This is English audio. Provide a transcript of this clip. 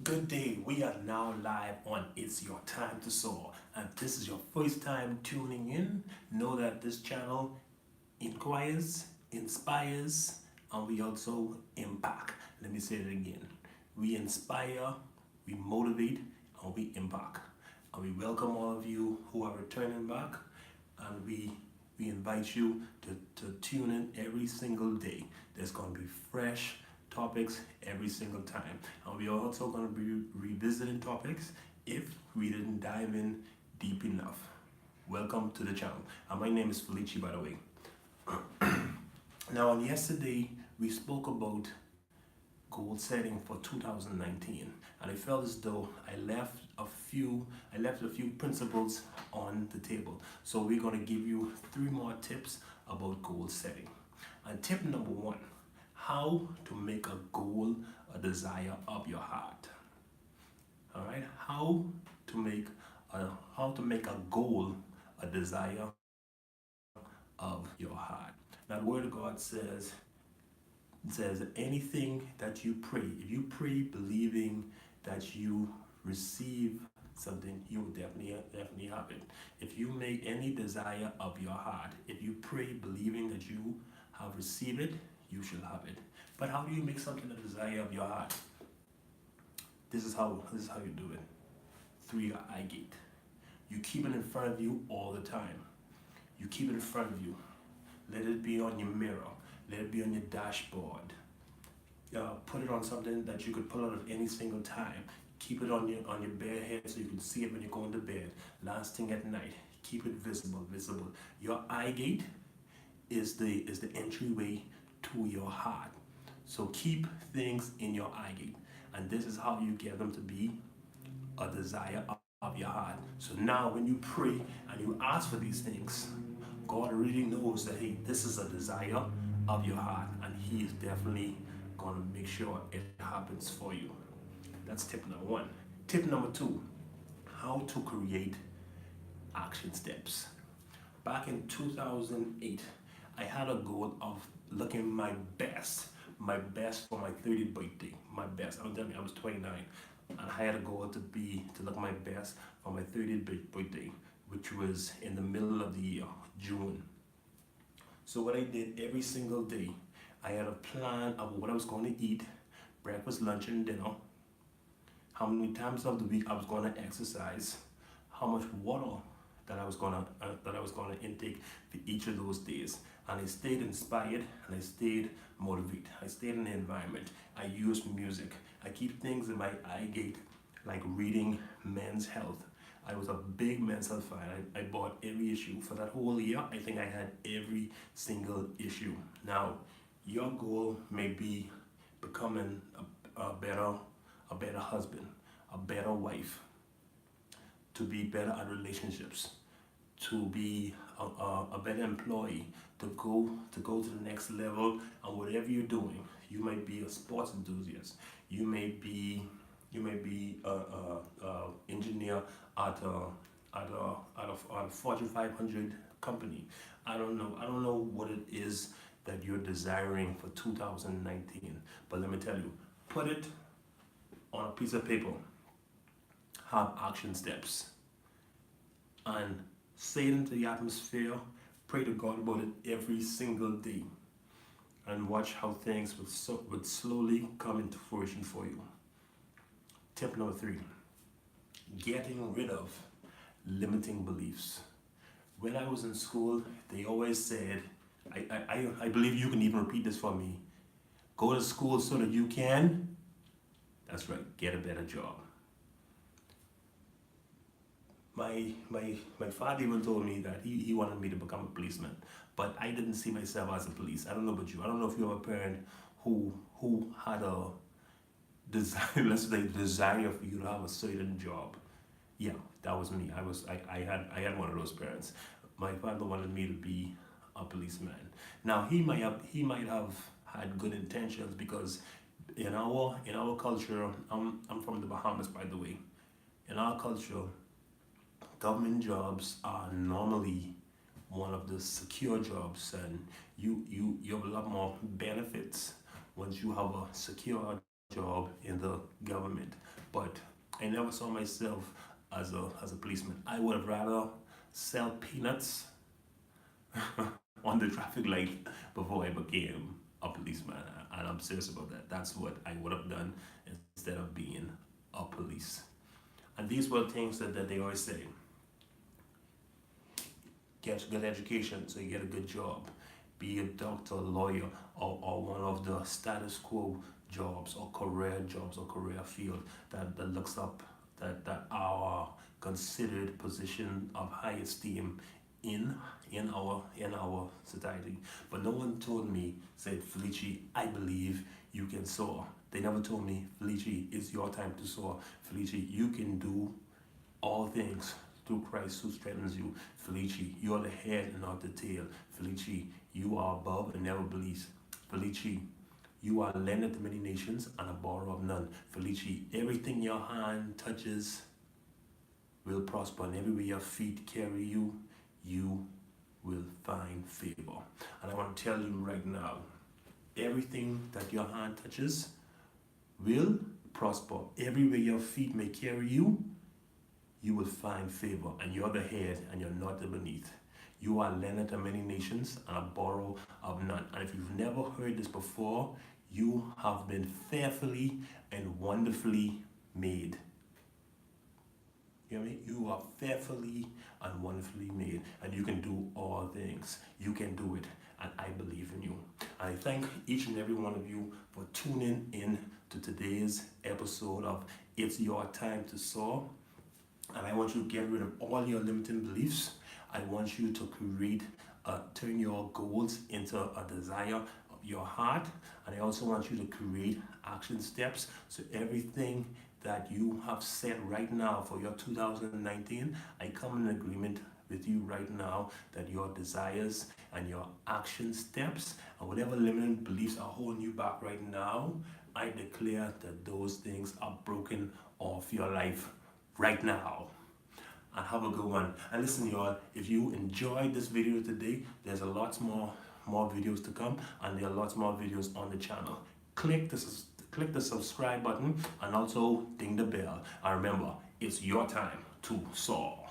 Good day. We are now live on It's Your Time to Soar. And if this is your first time tuning in, know that this channel inquires, inspires, and we also impact. Let me say it again. We inspire, we motivate, and we impact. And we welcome all of you who are returning back, and we invite you to tune in every single day. There's going to be fresh topics every single time. And we're also going to be revisiting topics if we didn't dive in deep enough. Welcome to the channel. And my name is Felici, by the way. Now, on yesterday, we spoke about goal setting for 2019, and I felt as though I left a few principles on the table. So we're going to give you 3 more tips about goal setting. And tip number 1: how to make a goal a desire of your heart. All right, how to make a goal a desire of your heart. Now, the Word of God says anything that you pray, if you pray believing that you receive something, you will definitely have it. If you make any desire of your heart, if you pray believing that you have received it, you shall have it. But how do you make something a desire of your heart? This is how you do it. Through your eye gate. You keep it in front of you all the time. You keep it in front of you. Let it be on your mirror. Let it be on your dashboard. Put it on something that you could pull out at any single time. Keep it on your bare head so you can see it when you're going to bed. Last thing at night. Keep it visible. Your eye gate is the entryway to your heart. So keep things in your eye gate. And this is how you get them to be a desire of your heart. So now when you pray and you ask for these things, God really knows that, hey, this is a desire of your heart, and He is definitely going to make sure it happens for you. That's tip number 1. Tip number 2: how to create action steps. Back in 2008, I had a goal of looking my best for my 30th birthday. My best. I'm telling you, I was 29, and I had a goal to look my best for my 30th birthday, which was in the middle of the year, June. So what I did every single day, I had a plan of what I was going to eat, breakfast, lunch, and dinner, how many times of the week I was going to exercise, how much water that I was going to intake for each of those days. And I stayed inspired, and I stayed motivated. I stayed in the environment. I used music. I keep things in my eye gate, like reading Men's Health. I was a big Men's Health fan. I bought every issue for that whole year. I think I had every single issue. Now, your goal may be becoming a better husband, a better wife, to be better at relationships, to be a better employee, to go to the next level. And whatever you're doing, you might be a sports enthusiast, you may be a engineer at a Fortune 500 company. I don't know what it is that you're desiring for 2019, but let me tell you, put it on a piece of paper, have action steps, and say it into the atmosphere. Pray to God about it every single day, and watch how things would slowly come into fruition for you. Tip number 3: getting rid of limiting beliefs. When I was in school, they always said, I believe you can even repeat this for me: go to school so that you can, that's right, get a better job. My father even told me that he wanted me to become a policeman, but I didn't see myself as a police. I don't know about you. I don't know if you have a parent who had a desire, let's say, desire for you to have a certain job. Yeah, that was me. I had one of those parents. My father wanted me to be a policeman. Now he might have had good intentions, because in our culture, I'm from the Bahamas, by the way. In our culture, government jobs are normally one of the secure jobs, and you have a lot more benefits once you have a secure job in the government, but I never saw myself as a policeman. I would have rather sell peanuts on the traffic light before I became a policeman. And I'm serious about that. That's what I would have done instead of being a police. And these were things that they always say: get a good education so you get a good job, be a doctor, lawyer, or one of the status quo jobs or career field that looks up, that are considered position of high esteem in in our society. But no one told me, said, Felici, I believe you can soar. They never told me, Felici, it's your time to soar. Felici, you can do all things through Christ who strengthens you. Felici, you are the head and not the tail. Felici, you are above and never beneath. Felici, you are lender to many nations and a borrower of none. Felici, everything your hand touches will prosper, and everywhere your feet carry you, you will find favor. And I want to tell you right now, everything that your hand touches will prosper. Everywhere your feet may carry you, you will find favor, and you're the head and you're not the beneath. You are lender to many nations and a borrower of none. And if you've never heard this before, you have been fearfully and wonderfully made. You know what I mean? You are fearfully and wonderfully made, and you can do all things. You can do it, and I believe in you. And I thank each and every one of you for tuning in to today's episode of It's Your Time to Soar. And I want you to get rid of all your limiting beliefs. I want you to turn your goals into a desire of your heart. And I also want you to create action steps. So everything that you have set right now for your 2019, I come in agreement with you right now that your desires and your action steps and whatever limiting beliefs are holding you back right now, I declare that those things are broken off your life right now. And have a good one. And listen, y'all, if you enjoyed this video today, there's a lot more videos to come, and there are lots more videos on the channel. Click the subscribe button and also ding the bell. And remember, it's your time to soar.